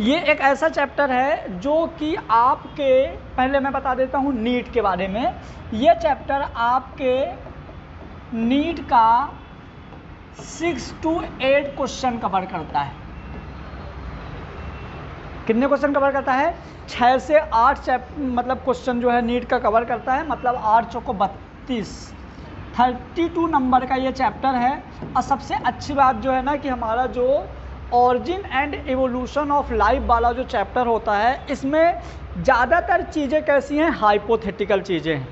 ये एक ऐसा चैप्टर है जो कि आपके, पहले मैं बता देता हूँ नीट के बारे में। ये चैप्टर आपके नीट का 6 to 8 क्वेश्चन कवर करता है। कितने क्वेश्चन कवर करता है? 6 से 8 मतलब क्वेश्चन जो है नीट का कवर करता है, मतलब 8 चौको 32, 32 नंबर का ये चैप्टर है। और सबसे अच्छी बात जो है ना कि हमारा जो origin and evolution of life वाला जो चैप्टर होता है, इसमें ज़्यादातर चीज़ें कैसी हैं? हाइपोथेटिकल चीज़ें हैं।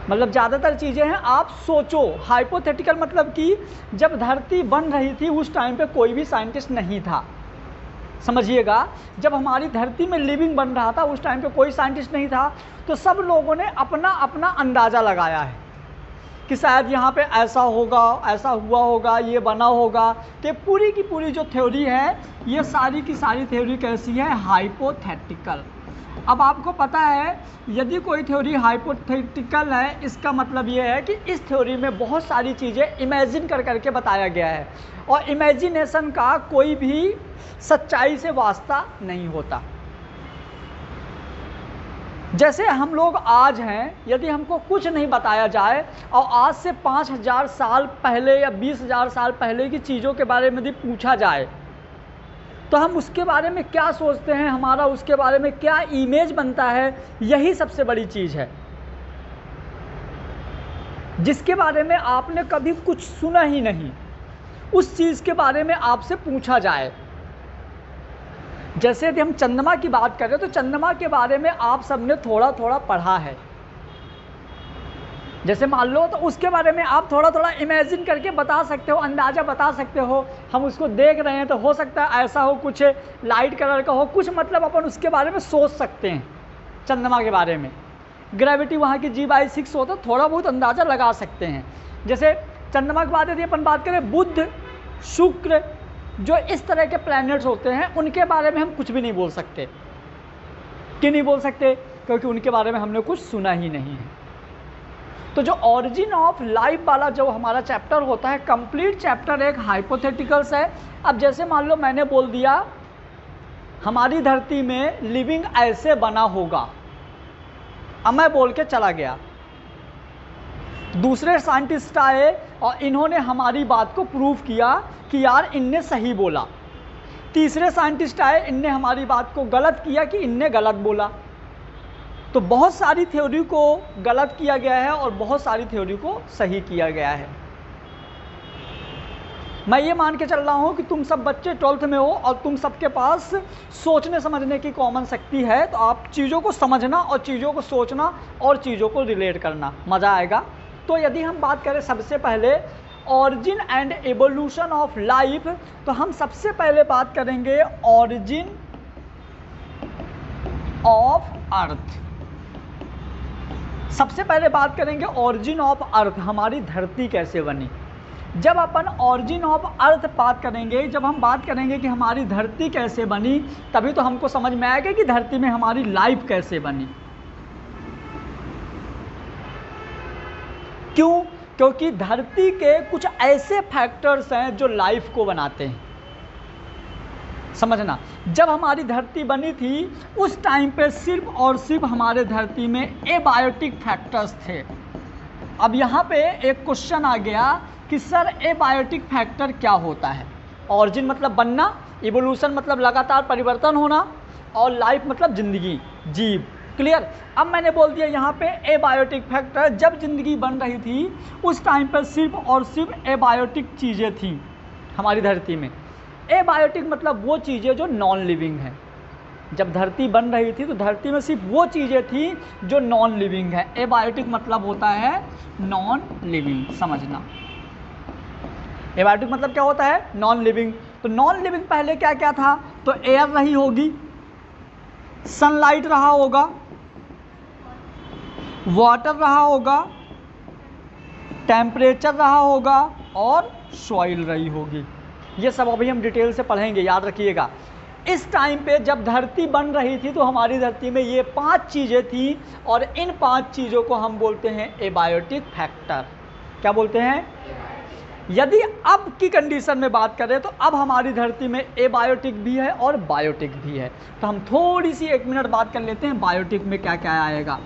मतलब ज़्यादातर चीज़ें हैं, आप सोचो। हाइपोथेटिकल मतलब कि जब धरती बन रही थी उस टाइम पे कोई भी साइंटिस्ट नहीं था, समझिएगा। जब हमारी धरती में लिविंग बन रहा था उस टाइम पे कोई साइंटिस्ट नहीं था, तो सब लोगों ने अपना अपना अंदाज़ा लगाया है कि शायद यहाँ पे ऐसा होगा, ऐसा हुआ होगा, ये बना होगा। तो पूरी की पूरी जो थ्योरी है, ये सारी की सारी थ्योरी कैसी है? हाइपोथेटिकल। अब आपको पता है, यदि कोई थ्योरी हाइपोथेटिकल है, इसका मतलब ये है कि इस थ्योरी में बहुत सारी चीज़ें इमेजिन कर करके बताया गया है, और इमेजिनेशन का कोई भी सच्चाई से वास्ता नहीं होता। जैसे हम लोग आज हैं, यदि हमको कुछ नहीं बताया जाए और आज से 5000 साल पहले या 20,000 साल पहले की चीज़ों के बारे में यदि पूछा जाए, तो हम उसके बारे में क्या सोचते हैं, हमारा उसके बारे में क्या इमेज बनता है, यही सबसे बड़ी चीज़ है। जिसके बारे में आपने कभी कुछ सुना ही नहीं, उस चीज़ के बारे में आपसे पूछा जाए। जैसे यदि हम चंद्रमा की बात करें, तो चंद्रमा के बारे में आप सबने थोड़ा थोड़ा पढ़ा है। जैसे मान लो, तो उसके बारे में आप थोड़ा थोड़ा इमेजिन करके बता सकते हो, अंदाज़ा बता सकते हो। हम उसको देख रहे हैं तो हो सकता है ऐसा हो, कुछ लाइट कलर का हो, कुछ मतलब अपन उसके बारे में सोच सकते हैं। चंद्रमा के बारे में ग्रेविटी वहाँ की G/6 हो, तो थोड़ा बहुत अंदाज़ा लगा सकते हैं। जैसे चंद्रमा की बात यदि अपन बात करें, बुध, शुक्र, जो इस तरह के प्लैनेट्स होते हैं, उनके बारे में हम कुछ भी नहीं बोल सकते। क्यों नहीं बोल सकते? क्योंकि उनके बारे में हमने कुछ सुना ही नहीं है। तो जो ऑरिजिन ऑफ लाइफ वाला जो हमारा चैप्टर होता है, कंप्लीट चैप्टर एक हाइपोथेटिकल्स है। अब जैसे मान लो मैंने बोल दिया हमारी धरती में लिविंग ऐसे बना होगा, अब मैं बोल के चला गया, दूसरे साइंटिस्ट आए और इन्होंने हमारी बात को प्रूव किया कि यार इनने सही बोला। तीसरे साइंटिस्ट आए, इनने हमारी बात को गलत किया कि इनने गलत बोला। तो बहुत सारी थ्योरी को गलत किया गया है और बहुत सारी थ्योरी को सही किया गया है। मैं ये मान के चल रहा हूँ कि तुम सब बच्चे 12th में हो और तुम सबके पास सोचने समझने की कॉमन शक्ति है, तो आप चीज़ों को समझना और चीज़ों को सोचना और चीज़ों को रिलेट करना, मज़ा आएगा। तो यदि हम बात करें सबसे पहले origin and evolution of life, तो हम सबसे पहले बात करेंगे ऑरिजिन ऑफ अर्थ। सबसे पहले बात करेंगे ऑरिजिन ऑफ अर्थ, हमारी धरती कैसे बनी। जब अपन ऑरिजिन ऑफ अर्थ बात करेंगे, जब हम बात करेंगे कि हमारी धरती कैसे बनी, तभी तो हमको समझ में आएगा कि धरती में हमारी लाइफ कैसे बनी। क्यों? क्योंकि धरती के कुछ ऐसे फैक्टर्स हैं जो लाइफ को बनाते हैं। समझना, जब हमारी धरती बनी थी उस टाइम पे सिर्फ और सिर्फ हमारे धरती में एबायोटिक फैक्टर्स थे। अब यहाँ पे एक क्वेश्चन आ गया कि सर एबायोटिक फैक्टर क्या होता है? ऑरिजिन मतलब बनना, इवोल्यूशन मतलब लगातार परिवर्तन होना, और लाइफ मतलब जिंदगी, जीव। क्लियर? अब मैंने बोल दिया यहाँ पे एबायोटिक फैक्टर, जब जिंदगी बन रही थी उस टाइम पर सिर्फ और सिर्फ एबायोटिक चीज़ें थी हमारी धरती में। एबायोटिक मतलब वो चीज़ें जो नॉन लिविंग हैं। जब धरती बन रही थी तो धरती में सिर्फ वो चीज़ें थी जो नॉन लिविंग है। एबायोटिक मतलब होता है नॉन लिविंग, समझना। एबायोटिक मतलब क्या होता है? Non living. तो नॉन लिविंग पहले क्या क्या था? तो एयर रही होगी, सनलाइट रहा होगा, वाटर रहा होगा, टेम्परेचर रहा होगा और सॉइल रही होगी। ये सब अभी हम डिटेल से पढ़ेंगे, याद रखिएगा। इस टाइम पे जब धरती बन रही थी तो हमारी धरती में ये 5 चीज़ें थी, और इन 5 चीज़ों को हम बोलते हैं एबायोटिक फैक्टर। क्या बोलते हैं? यदि अब की कंडीशन में बात करें तो अब हमारी धरती में एबायोटिक भी है और बायोटिक भी है। तो हम थोड़ी सी 1 मिनट बात कर लेते हैं बायोटिक में क्या क्या आएगा।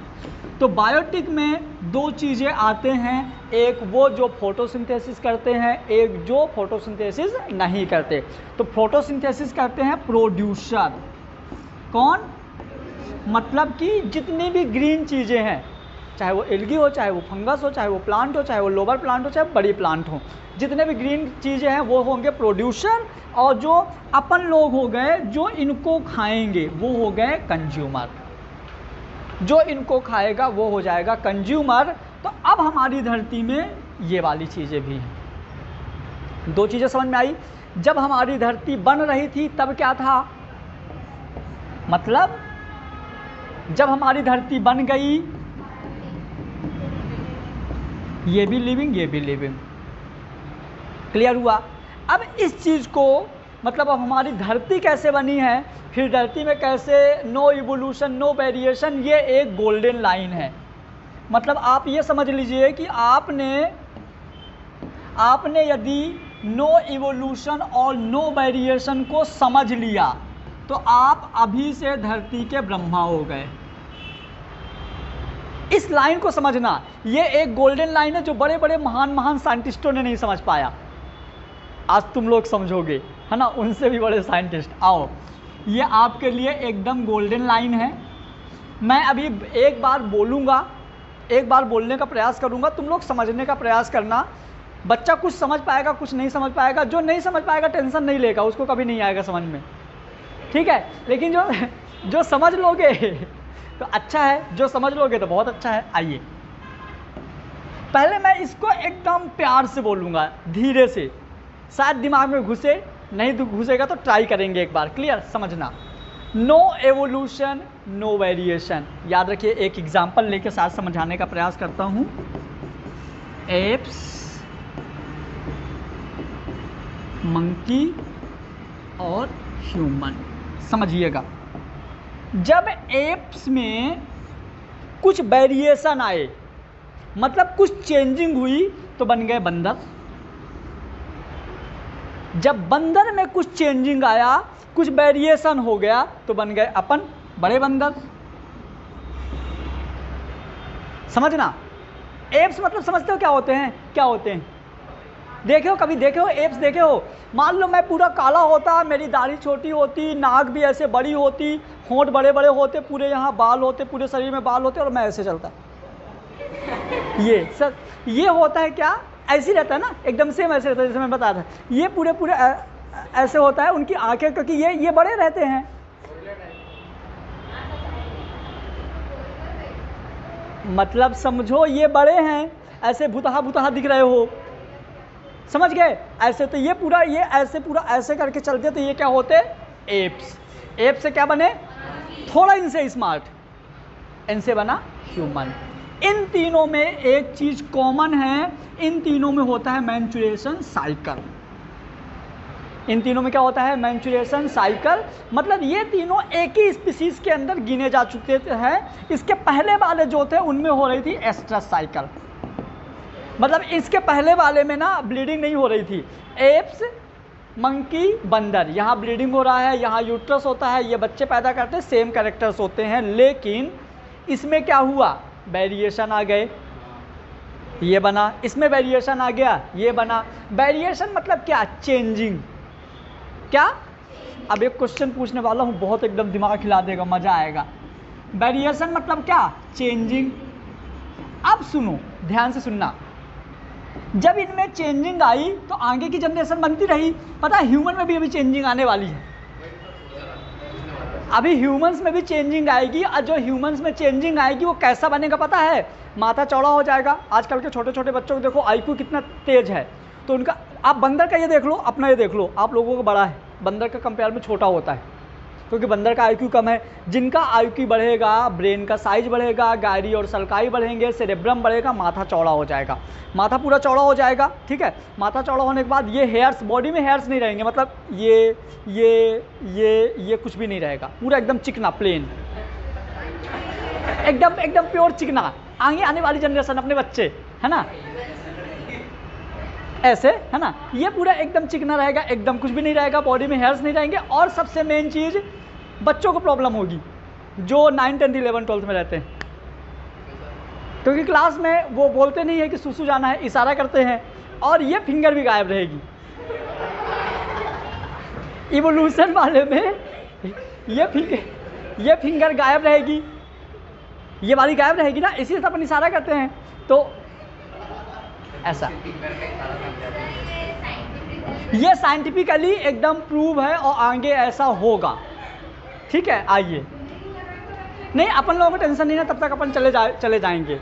तो बायोटिक में 2 चीज़ें आते हैं, एक वो जो फोटोसिंथेसिस करते हैं, एक जो फोटोसिंथेसिस नहीं करते। तो फोटोसिंथेसिस करते हैं प्रोड्यूसर, कौन, मतलब कि जितनी भी ग्रीन चीज़ें हैं, चाहे वो एल्गी हो, चाहे वो फंगस हो, चाहे वो प्लांट हो, चाहे वो लोअर प्लांट हो, चाहे बड़ी प्लांट हो, जितने भी ग्रीन चीज़ें हैं वो होंगे प्रोड्यूसर, और जो अपन लोग हो गए जो इनको खाएंगे वो हो गए कंज्यूमर। जो इनको खाएगा वो हो जाएगा कंज्यूमर। तो अब हमारी धरती में ये वाली चीज़ें भी हैं। 2 चीज़ें समझ में आई। जब हमारी धरती बन रही थी तब क्या था, मतलब जब हमारी धरती बन गई, ये भी लिविंग, ये भी लिविंग, क्लियर हुआ। अब इस चीज़ को मतलब अब हमारी धरती कैसे बनी है, फिर धरती में कैसे नो इवोल्यूशन नो वेरिएशन, ये एक गोल्डन लाइन है। मतलब आप ये समझ लीजिए कि आपने यदि नो इवोल्यूशन और नो वेरिएशन को समझ लिया तो आप अभी से धरती के ब्रह्मा हो गए। इस लाइन को समझना, ये एक गोल्डन लाइन है जो बड़े बड़े महान महान साइंटिस्टों ने नहीं समझ पाया। आज तुम लोग समझोगे, है ना, उनसे भी बड़े साइंटिस्ट। आओ, ये आपके लिए एकदम गोल्डन लाइन है। मैं अभी एक बार बोलूँगा, एक बार बोलने का प्रयास करूँगा, तुम लोग समझने का प्रयास करना। बच्चा कुछ समझ पाएगा, कुछ नहीं समझ पाएगा। जो नहीं समझ पाएगा टेंशन नहीं लेगा, उसको कभी नहीं आएगा समझ में, ठीक है। लेकिन जो समझ लोगे तो अच्छा है, जो समझ लोगे तो बहुत अच्छा है। आइए, पहले मैं इसको एकदम प्यार से बोलूँगा, धीरे से, शायद दिमाग में घुसे, नहीं घुसेगा तो ट्राई करेंगे एक बार। क्लियर, समझना। नो एवोल्यूशन नो वेरिएशन, याद रखिए। एक एग्जांपल लेके साथ समझाने का प्रयास करता हूँ। एप्स, मंकी और ह्यूमन, समझिएगा। जब एप्स में कुछ वेरिएशन आए, मतलब कुछ चेंजिंग हुई, तो बन गए बंदर। जब बंदर में कुछ चेंजिंग आया, कुछ वेरिएशन हो गया, तो बन गए अपन बड़े बंदर। समझना, एप्स मतलब समझते हो क्या होते हैं, क्या होते हैं? देखे हो, कभी देखे हो एप्स, देखे हो? मान लो मैं पूरा काला होता, मेरी दाढ़ी छोटी होती, नाक भी ऐसे बड़ी होती, होंठ बड़े बड़े होते, पूरे यहाँ बाल होते, पूरे शरीर में बाल होते, और मैं ऐसे चलता। ये सर, ये होता है क्या, ऐसे रहता है ना, एकदम सेम ऐसे रहता है जैसे मैं बता था। ये पूरे पूरे ऐसे होता है, उनकी आंखें, क्योंकि ये बड़े रहते हैं। मतलब समझो, ये बड़े हैं, ऐसे भुतहा भुतहा दिख रहे हो, समझ गए? ऐसे तो ये पूरा, ये ऐसे पूरा ऐसे करके चलते, तो ये क्या होते? एप्स। एप्स से क्या बने? थोड़ा इनसे स्मार्ट, इनसे बना ह्यूमन। इन तीनों में एक चीज कॉमन है, इन तीनों में होता है मैंचुरेशन साइकिल। इन तीनों में क्या होता है? मैंचुरेशन साइकिल। मतलब ये तीनों एक ही स्पीसीज के अंदर गिने जा चुके हैं। इसके पहले वाले जो थे उनमें हो रही थी एस्ट्रस साइकिल, मतलब इसके पहले वाले में ना ब्लीडिंग नहीं हो रही थी। एप्स, मंकी, बंदर, यहाँ ब्लीडिंग हो रहा है, यहाँ यूट्रस होता है, ये बच्चे पैदा करते हैं, सेम कैरेक्टर्स होते हैं। लेकिन इसमें क्या हुआ? वेरिएशन आ गए, ये बना, इसमें वेरिएशन आ गया, ये बना। वेरिएशन मतलब क्या? चेंजिंग। क्या? अब एक क्वेश्चन पूछने वाला हूँ, बहुत एकदम दिमाग हिला देगा, मजा आएगा। वेरिएशन मतलब क्या? चेंजिंग। अब सुनो, ध्यान से सुनना। जब इनमें चेंजिंग आई तो आगे की जनरेशन बनती रही। पता है ह्यूमन में भी अभी चेंजिंग आने वाली है, अभी ह्यूमंस में भी चेंजिंग आएगी। और जो ह्यूमंस में चेंजिंग आएगी वो कैसा बनेगा पता है? माथा चौड़ा हो जाएगा। आजकल के छोटे छोटे बच्चों को देखो, आईक्यू कितना तेज है, तो उनका, आप बंदर का ये देख लो, अपना ये देख लो, आप लोगों को बड़ा है, बंदर का कंपेयर में छोटा होता है, क्योंकि बंदर का आईक्यू कम है। जिनका आईक्यू बढ़ेगा, ब्रेन का साइज बढ़ेगा, गायरी और सल्काई बढ़ेंगे, सेरेब्रम बढ़ेगा, माथा चौड़ा हो जाएगा, माथा पूरा चौड़ा हो जाएगा। ठीक है, माथा चौड़ा होने के बाद ये हेयर्स, बॉडी में हेयर्स नहीं रहेंगे, मतलब ये कुछ भी नहीं रहेगा, पूरा एकदम चिकना, प्लेन, एकदम प्योर चिकना। आगे आने वाली जनरेशन, अपने बच्चे, है ना, ऐसे, है ना, ये पूरा एकदम चिकना रहेगा, एकदम कुछ भी नहीं रहेगा, बॉडी में हेयर्स नहीं रहेंगे। और सबसे मेन चीज़, बच्चों को प्रॉब्लम होगी जो 9, 10, 11, 12 में रहते हैं, क्योंकि क्लास में वो बोलते नहीं है कि सुसु जाना है, इशारा करते हैं, और ये फिंगर भी गायब रहेगी। इवोल्यूशन वाले में ये फिंगर गायब रहेगी, ये वाली गायब रहेगी ना, इसी से अपन इशारा करते हैं। तो ऐसा ये साइंटिफिकली एकदम प्रूव है और आगे ऐसा होगा। ठीक है, आइए, नहीं अपन लोगों को टेंशन नहीं है, तब तक अपन चले जाएंगे,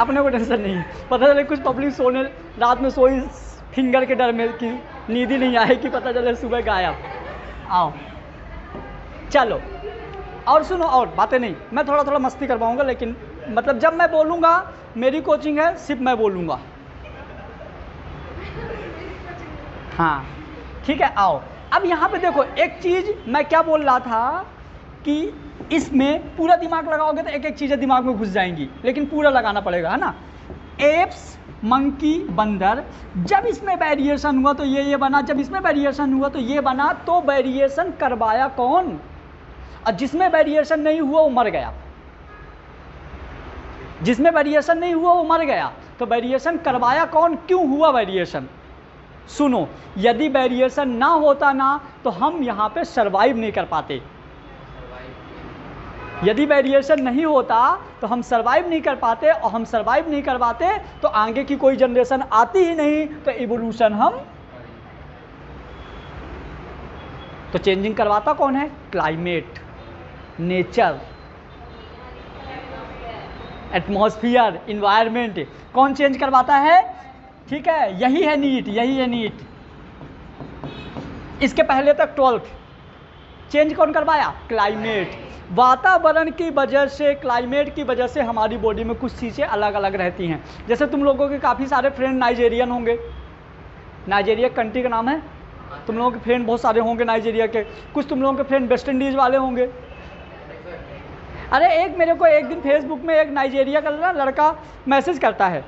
अपने को टेंशन नहीं है। पता चले कुछ पब्लिक सोने रात में सोई फिंगर के डर में कि नींद ही नहीं आएगी, पता चले सुबह गायब। आओ चलो, और सुनो, और बातें नहीं, मैं थोड़ा थोड़ा मस्ती कर पाऊँगा, लेकिन मतलब जब मैं बोलूँगा, मेरी कोचिंग है, सिर्फ मैं बोलूँगा। हाँ ठीक है, आओ। अब यहाँ पे देखो, एक चीज़ मैं क्या बोल रहा था कि इसमें पूरा दिमाग लगाओगे तो एक एक चीज़ें दिमाग में घुस जाएंगी, लेकिन पूरा लगाना पड़ेगा, है ना। एप्स, मंकी, बंदर, जब इसमें वेरिएशन हुआ तो ये बना, जब इसमें वेरिएशन हुआ तो ये बना, तो वेरिएशन करवाया कौन? और जिसमें वेरिएशन नहीं हुआ वो मर गया, जिसमें वेरिएशन नहीं हुआ वो मर गया। तो वेरिएशन करवाया कौन, क्यों हुआ वेरिएशन? सुनो, यदि वेरिएशन ना होता ना तो हम यहाँ पे सरवाइव नहीं कर पाते। यदि वेरिएशन नहीं होता तो हम सरवाइव नहीं कर पाते, और हम सरवाइव नहीं कर पाते तो आगे की कोई जनरेशन आती ही नहीं, तो इवोल्यूशन हम। तो चेंजिंग करवाता कौन है? Climate, nature, atmosphere, environment. कौन चेंज करवाता है? ठीक है, यही है नीट, यही है नीट। इसके पहले तक 12th चेंज कौन करवाया? क्लाइमेट। वातावरण की वजह से, क्लाइमेट की वजह से हमारी बॉडी में कुछ चीज़ें अलग अलग रहती हैं। जैसे तुम लोगों के काफ़ी सारे फ्रेंड नाइजेरियन होंगे, नाइजेरिया कंट्री का नाम है, तुम लोगों के फ्रेंड बहुत सारे होंगे नाइजेरिया के। कुछ तुम लोगों के फ्रेंड वेस्ट इंडीज़ वाले होंगे। अरे एक मेरे को एक दिन फेसबुक में एक नाइजेरिया का लड़का मैसेज करता है,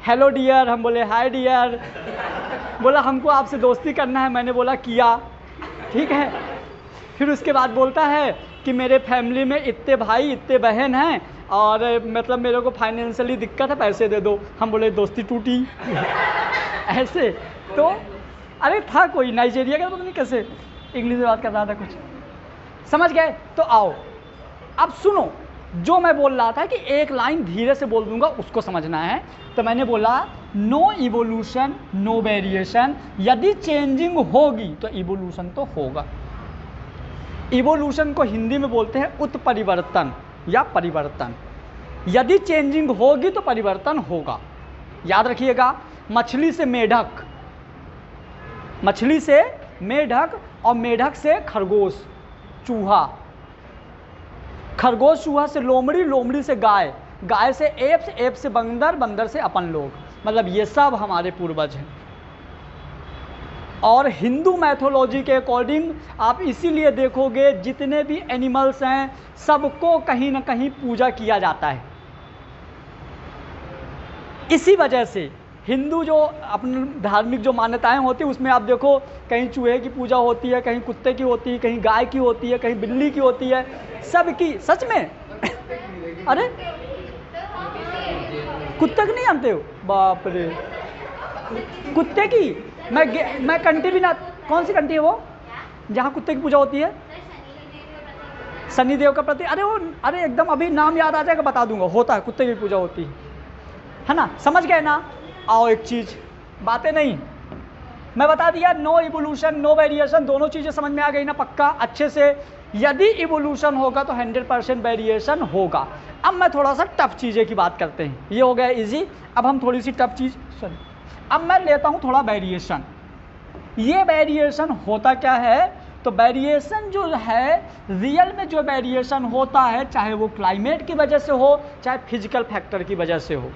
हेलो डियर। हम बोले हाय डियर। बोला हमको आपसे दोस्ती करना है। मैंने बोला किया, ठीक है। फिर उसके बाद बोलता है कि मेरे फैमिली में इतने भाई इतने बहन हैं, और मतलब मेरे को फाइनेंशियली दिक्कत है, पैसे दे दो। हम बोले दोस्ती टूटी। ऐसे तो अरे था कोई नाइजेरिया का, पता नहीं कैसे इंग्लिश में बात कर रहा था, कुछ समझ गए। तो आओ अब सुनो, जो मैं बोल रहा था कि एक लाइन धीरे से बोल दूंगा, उसको समझना है। तो मैंने बोला नो इवोल्यूशन नो वेरिएशन। यदि चेंजिंग होगी तो इवोल्यूशन तो होगा। इवोल्यूशन को हिंदी में बोलते हैं उत्परिवर्तन या परिवर्तन। यदि चेंजिंग होगी तो परिवर्तन होगा। याद रखिएगा, मछली से मेढक, मछली से मेढक, और मेढक से खरगोश चूहा, खरगोश चूहा से लोमड़ी, लोमड़ी से गाय, गाय से एप्स, एप से बंदर, बंदर से अपन लोग। मतलब ये सब हमारे पूर्वज हैं। और हिंदू मैथोलॉजी के अकॉर्डिंग आप इसीलिए देखोगे जितने भी एनिमल्स हैं सबको कहीं ना कहीं पूजा किया जाता है। इसी वजह से हिंदू जो अपनी धार्मिक जो मान्यताएं होती है उसमें आप देखो कहीं चूहे की पूजा होती है, कहीं कुत्ते की होती है, कहीं गाय की होती है, कहीं बिल्ली की होती है, सबकी। सच में अरे कुत्ते की नहीं जानते हो? बाप रे, कुत्ते की मैं कंट्री भी ना, कौन सी कंट्री है वो जहाँ कुत्ते की पूजा होती है? शनिदेव का प्रति, अरे वो, अरे एकदम अभी नाम याद आ जाएगा बता दूंगा। होता है, कुत्ते की पूजा होती है ना, समझ गए ना। आओ एक चीज, बातें नहीं, मैं बता दिया, नो इवोल्यूशन नो वेरिएशन, दोनों चीजें समझ में आ गई ना पक्का अच्छे से। यदि इवोल्यूशन होगा तो 100% वेरिएशन होगा। अब मैं थोड़ा सा टफ चीजें की बात करते हैं, ये हो गया इजी। अब हम थोड़ी सी टफ चीज, अब मैं लेता हूं थोड़ा वेरिएशन। ये वेरिएशन होता क्या है? तो वेरिएशन जो है, रियल में जो वेरिएशन होता है, चाहे वो क्लाइमेट की वजह से हो, चाहे फिजिकल फैक्टर की वजह से हो।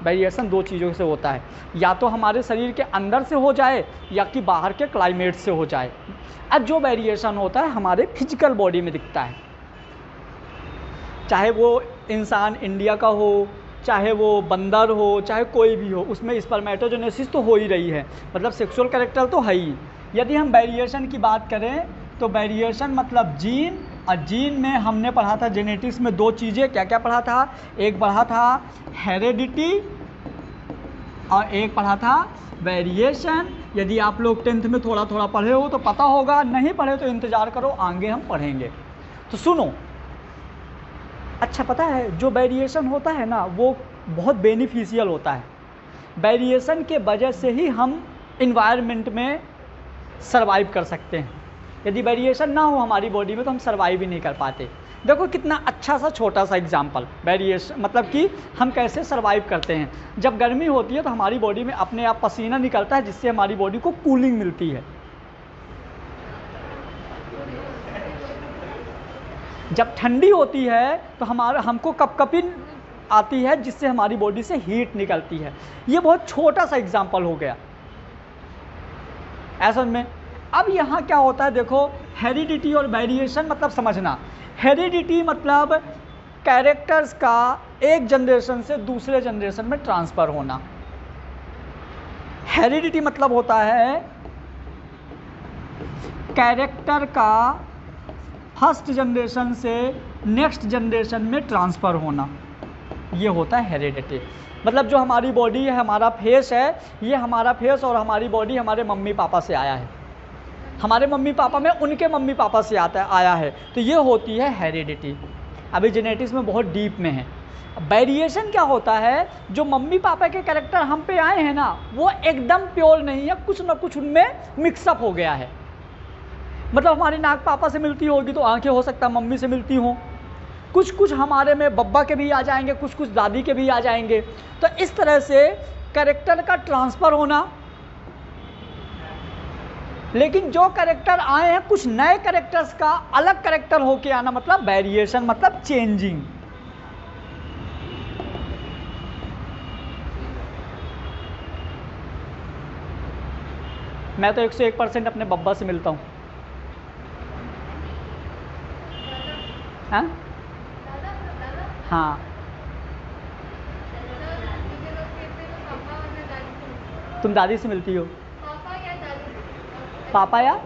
वेरिएशन दो चीज़ों से होता है, या तो हमारे शरीर के अंदर से हो जाए या कि बाहर के क्लाइमेट से हो जाए। अब जो वेरिएशन होता है हमारे फिजिकल बॉडी में दिखता है, चाहे वो इंसान इंडिया का हो, चाहे वो बंदर हो चाहे कोई भी हो, उसमें स्पर्मेटोजेनेसिस तो हो ही रही है, मतलब सेक्सुअल कैरेक्टर तो है ही। यदि हम वेरिएशन की बात करें तो वेरिएशन मतलब जीन, और जीन में हमने पढ़ा था जेनेटिक्स में दो चीज़ें, क्या क्या पढ़ा था, एक पढ़ा था हेरेडिटी और एक पढ़ा था वेरिएशन। यदि आप लोग 10th में थोड़ा थोड़ा पढ़े हो तो पता होगा, नहीं पढ़े तो इंतज़ार करो, आगे हम पढ़ेंगे। तो सुनो, अच्छा पता है जो वेरिएशन होता है ना वो बहुत बेनिफिशियल होता है। वेरिएशन के वजह से ही हम इन्वायरमेंट में सरवाइव कर सकते हैं। यदि वेरिएशन ना हो हमारी बॉडी में तो हम सरवाइव ही नहीं कर पाते। देखो कितना अच्छा सा छोटा सा एग्जांपल, वेरिएशन मतलब कि हम कैसे सरवाइव करते हैं। जब गर्मी होती है तो हमारी बॉडी में अपने आप पसीना निकलता है, जिससे हमारी बॉडी को कूलिंग मिलती है। जब ठंडी होती है तो हमको कपकपी आती है, जिससे हमारी बॉडी से हीट निकलती है। ये बहुत छोटा सा एग्जांपल हो गया ऐसा में। अब यहाँ क्या होता है देखो, हेरिडिटी और वेरिएशन मतलब समझना। हेरिडिटी मतलब कैरेक्टर्स का एक जनरेशन से दूसरे जनरेशन में ट्रांसफ़र होना। हेरिडिटी मतलब होता है कैरेक्टर का फर्स्ट जनरेशन से नेक्स्ट जनरेशन में ट्रांसफ़र होना, ये होता है हेरिडिटी। मतलब जो हमारी बॉडी है, हमारा फेस है, ये हमारा फेस और हमारी बॉडी हमारे मम्मी पापा से आया है, हमारे मम्मी पापा में उनके मम्मी पापा से आया है, तो ये होती है हेरिडिटी। अभी जेनेटिक्स में बहुत डीप में है। वेरिएशन क्या होता है, जो मम्मी पापा के कैरेक्टर हम पे आए हैं ना वो एकदम प्योर नहीं है, कुछ ना कुछ उनमें मिक्सअप हो गया है। मतलब हमारी नाक पापा से मिलती होगी तो आंखें हो सकता है मम्मी से मिलती हों, कुछ कुछ हमारे में बब्बा के भी आ जाएंगे, कुछ कुछ दादी के भी आ जाएंगे। तो इस तरह से कैरेक्टर का ट्रांसफ़र होना। लेकिन जो कैरेक्टर आए हैं, कुछ नए कैरेक्टर्स का अलग कैरेक्टर होके आना, मतलब वेरिएशन मतलब चेंजिंग। मैं तो 101% अपने बब्बा से मिलता हूँ। हाँ, तुम दादी से मिलती हो? पापा या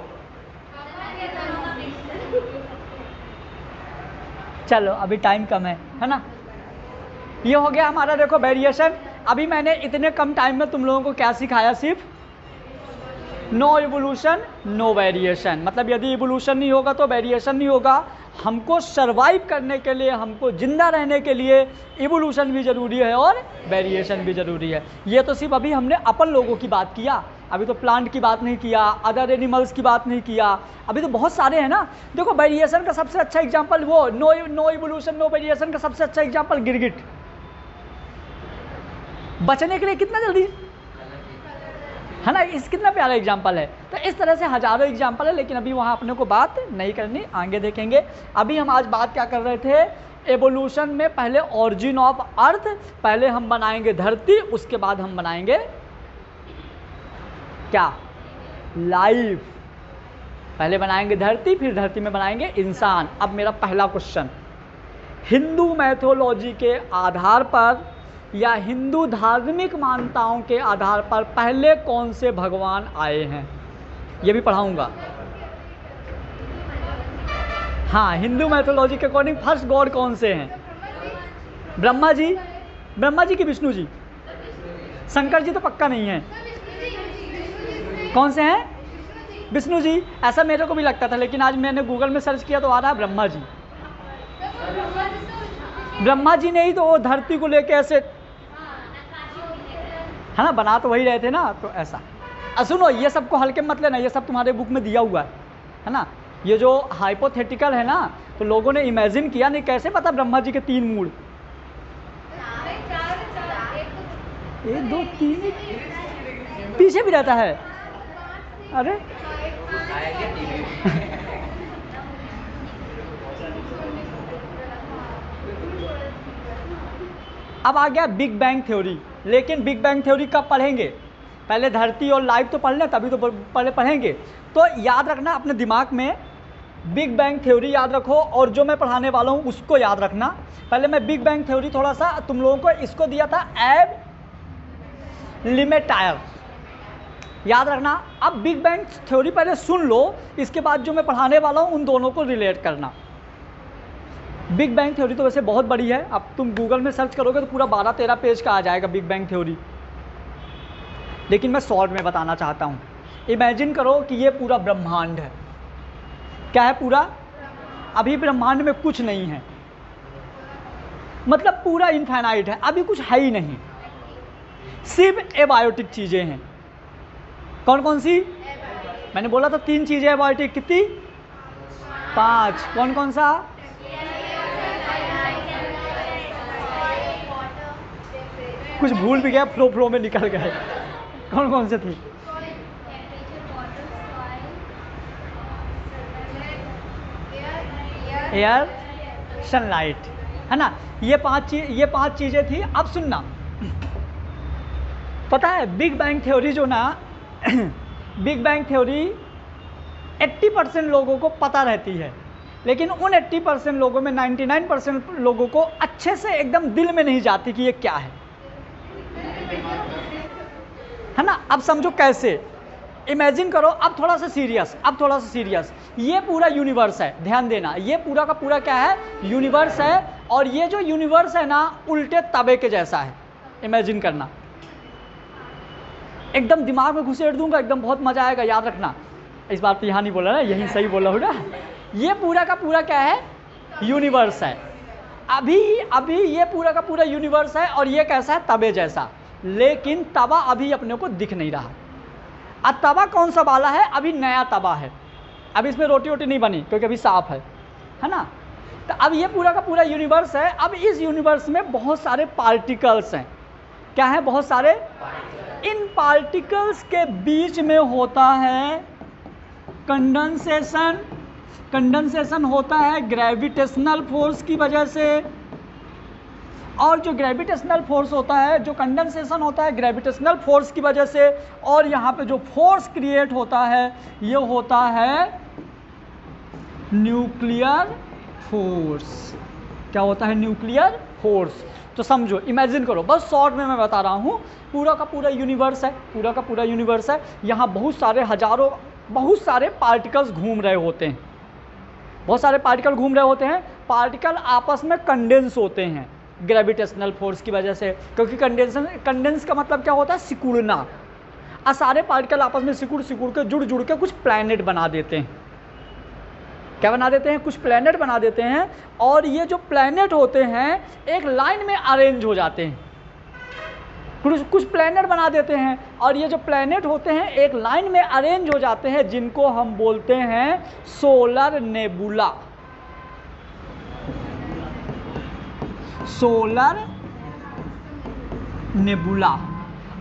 चलो अभी टाइम कम है ना। ये हो गया हमारा देखो वेरिएशन। अभी मैंने इतने कम टाइम में तुम लोगों को क्या सिखाया, सिर्फ नो इवोल्यूशन नो वेरिएशन। मतलब यदि इवोल्यूशन नहीं होगा तो वेरिएशन नहीं होगा। हमको सरवाइव करने के लिए, हमको जिंदा रहने के लिए इवोल्यूशन भी ज़रूरी है और वेरिएशन भी ज़रूरी है। ये तो सिर्फ अभी हमने अपन लोगों की बात किया, अभी तो प्लांट की बात नहीं किया, अदर एनिमल्स की बात नहीं किया, अभी तो बहुत सारे हैं ना। देखो वेरिएशन का सबसे अच्छा एग्जांपल वो नो इवोल्यूशन नो वेरिएशन का सबसे अच्छा एग्जांपल गिरगिट। बचने के लिए कितना जल्दी है ना, इस कितना प्यारा एग्जाम्पल है। तो इस तरह से हजारों एग्जाम्पल है, लेकिन अभी वहाँ अपने को बात नहीं करनी, आगे देखेंगे। अभी हम आज बात क्या कर रहे थे, एवोल्यूशन में पहले ऑरिजिन ऑफ अर्थ, पहले हम बनाएंगे धरती, उसके बाद हम बनाएंगे क्या, लाइफ। पहले बनाएंगे धरती, फिर धरती में बनाएंगे इंसान। अब मेरा पहला क्वेश्चन, हिंदू मैथोलॉजी के आधार पर या हिंदू धार्मिक मान्यताओं के आधार पर पहले कौन से भगवान आए हैं, ये भी पढ़ाऊंगा। हाँ, हिंदू मैथोलॉजी के अकॉर्डिंग फर्स्ट गॉड कौन से हैं? ब्रह्मा जी, ब्रह्मा जी की विष्णु जी, शंकर जी तो पक्का नहीं है। कौन से हैं? विष्णु जी। ऐसा मेरे को भी लगता था, लेकिन आज मैंने गूगल में सर्च किया तो आ रहा है ब्रह्मा जी। ब्रह्मा जी ने ही तो वो धरती को लेके ऐसे है ना, बना तो वही रहे थे ना, तो ऐसा। सुनो, ये सबको हल्के मत लेना, ये सब तुम्हारे बुक में दिया हुआ है ना। ये जो हाइपोथेटिकल है ना, तो लोगों ने इमेजिन किया, नहीं कैसे पता ब्रह्मा जी के 3 मूल, 1 2 3 पीछे भी रहता है। अरे अब आ गया बिग बैंग थ्योरी। लेकिन बिग बैंग थ्योरी कब पढ़ेंगे, पहले धरती और लाइफ तो पढ़ लें, तभी तो पहले पढ़ेंगे। तो याद रखना अपने दिमाग में, बिग बैंग थ्योरी याद रखो और जो मैं पढ़ाने वाला हूँ उसको याद रखना। पहले मैं बिग बैंग थ्योरी थोड़ा सा तुम लोगों को इसको दिया था, एब लिमेटायर, याद रखना। अब बिग बैंग थ्योरी पहले सुन लो, इसके बाद जो मैं पढ़ाने वाला हूँ उन दोनों को रिलेट करना। बिग बैंग थ्योरी तो वैसे बहुत बड़ी है, अब तुम गूगल में सर्च करोगे तो पूरा 12-13 पेज का आ जाएगा बिग बैंग थ्योरी, लेकिन मैं शॉर्ट में बताना चाहता हूँ। इमेजिन करो कि ये पूरा ब्रह्मांड है। क्या है पूरा? अभी ब्रह्मांड में कुछ नहीं है, मतलब पूरा इनफाइनाइट है, अभी कुछ है ही नहीं, सिर्फ एबायोटिक चीजें हैं। कौन कौन सी? मैंने बोला था 3 चीजें एबायोटिक, कितनी? 5। कौन कौन सा? कुछ भूल भी गया, फ्लो में निकल गए। कौन कौन से थी? एयर, सनलाइट, है ना। ये 5 चीजें थी। अब सुनना, पता है बिग बैंग थ्योरी जो ना बिग बैंग थ्योरी 80% लोगों को पता रहती है, लेकिन उन 80% लोगों में 99% लोगों को अच्छे से एकदम दिल में नहीं जाती कि ये क्या है ना। अब समझो कैसे, इमेजिन करो। अब थोड़ा सा सीरियस, ये पूरा यूनिवर्स है, ध्यान देना, ये पूरा का पूरा क्या है? यूनिवर्स है। और ये जो यूनिवर्स है ना, उल्टे तवे के जैसा है। इमेजिन करना, एकदम दिमाग में घुसेड़ दूंगा, एकदम बहुत मजा आएगा, याद रखना। इस बार तो यहाँ नहीं बोला ना, यही सही बोला हूँ ना। ये पूरा का पूरा क्या है? यूनिवर्स है। अभी ये पूरा का पूरा यूनिवर्स है और ये कैसा है? तवे जैसा। लेकिन तवा अभी अपने को दिख नहीं रहा। अब तवा कौन सा वाला है? अभी नया तवा है, अभी इसमें रोटी वोटी नहीं बनी क्योंकि अभी साफ है ना। तो अब ये पूरा का पूरा यूनिवर्स है। अब इस यूनिवर्स में बहुत सारे पार्टिकल्स हैं। क्या है? बहुत सारे। इन पार्टिकल्स के बीच में होता है कंडेंसेशन। कंडेंसेशन होता है ग्रेविटेशनल फोर्स की वजह से, और जो ग्रेविटेशनल फोर्स होता है, जो कंडेंसेशन होता है ग्रेविटेशनल फोर्स की वजह से, और यहाँ पे जो फोर्स क्रिएट होता है ये होता है न्यूक्लियर फोर्स। क्या होता है? Nuclear force. तो समझो, इमेजिन करो, बस शॉर्ट में मैं बता रहा हूँ। पूरा का पूरा यूनिवर्स है, यहाँ बहुत सारे पार्टिकल्स घूम रहे होते हैं, पार्टिकल आपस में कंडेंस होते हैं ग्रेविटेशनल फोर्स की वजह से, क्योंकि कंडेंस का मतलब क्या होता है? सिकुड़ना। और सारे पार्टिकल आपस में सिकुड़ के जुड़ के कुछ प्लैनेट बना देते हैं। क्या बना देते हैं? कुछ प्लैनेट बना देते हैं। और ये जो प्लैनेट होते हैं एक लाइन में अरेंज हो जाते हैं, कुछ प्लैनेट बना देते हैं, और ये जो प्लैनेट होते हैं एक लाइन में अरेंज हो जाते हैं, जिनको हम बोलते हैं सोलर नेबुला। Solar nebula.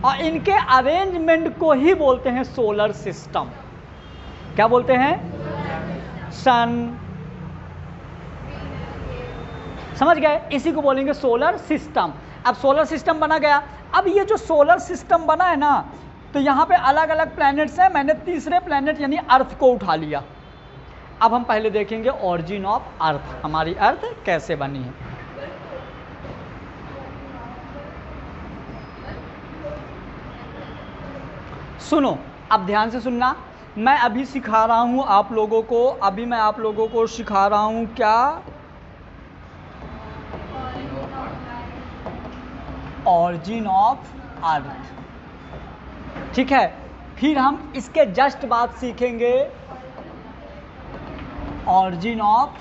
और इनके अरेंजमेंट को ही बोलते हैं सोलर सिस्टम। क्या बोलते हैं? सन, समझ गए? इसी को बोलेंगे सोलर सिस्टम। अब सोलर सिस्टम बना गया। अब ये जो सोलर सिस्टम बना है ना, तो यहाँ पे अलग अलग प्लैनेट्स हैं। मैंने तीसरे प्लैनेट यानी अर्थ को उठा लिया। अब हम पहले देखेंगे ऑरिजिन ऑफ अर्थ, हमारी अर्थ कैसे बनी है। सुनो, अब ध्यान से सुनना। मैं अभी सिखा रहा हूँ आप लोगों को, मैं आप लोगों को सिखा रहा हूँ क्या? Origin of earth. ठीक है, फिर हम इसके जस्ट बाद सीखेंगे ऑरिजिन ऑफ